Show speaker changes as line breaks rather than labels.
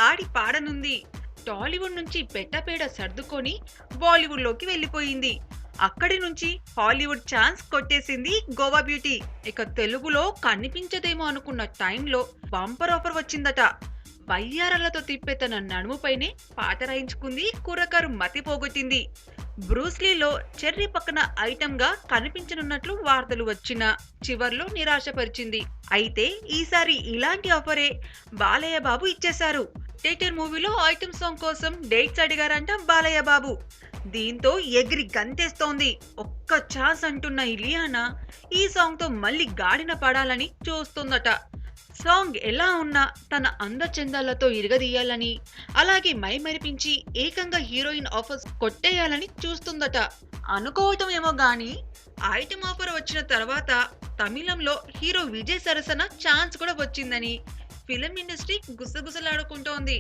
ఆడి పాడనుంది. టాలీవుడ్ నుంచి పెట్టపేడ సర్దుకొని బాలీవుడ్‌లోకి వెళ్ళిపోయింది. అక్కడి నుంచి హాలీవుడ్ ఛాన్స్ కొట్టేసింది 'గోవా బ్యూటీ'. ఇక తెలుగులో కనిపించదేమో అనుకున్న టైంలో బంపర్ ఆఫర్ వచ్చిందట. వయ్యారాలతో తిప్పే తన నడుముపైనే పాట రాయించుకుంది, కుర్రకారు మతి పోగొట్టింది. బ్రూస్లీలో చెర్రీ పక్కన ఐటెంగా కనిపించనున్నట్లు వార్తలు వచ్చినా చివర్లో నిరాశపరిచింది. అయితే ఈసారి ఇలాంటి ఆఫరే బాలయ్య బాబు ఇచ్చేశారు. 'టైటర్' మూవీలో ఐటెం సాంగ్ కోసం డేట్స్ అడిగారంట బాలయ్య బాబు. దీంతో ఎగిరి గంతేస్తోంది. ఒక్క ఛాన్స్ అంటున్న ఇలియానా ఈ సాంగ్ తో మళ్ళీ గాడిన పడాలని చూస్తుందట. సాంగ్ ఎలా ఉన్నా తన అందచందాలతో ఇరగదీయాలని, అలాగే మైమరిపించి ఏకంగా హీరోయిన్ ఆఫర్స్ కొట్టేయాలని చూస్తుందట. అనుకోవటం ఏమో గాని ఐటెం ఆఫర్ వచ్చిన తర్వాత తమిళంలో హీరో విజయ్ సరసన ఛాన్స్ కూడా వచ్చిందని ఫిలిం ఇండస్ట్రీ గుసగుసలాడుకుంటోంది.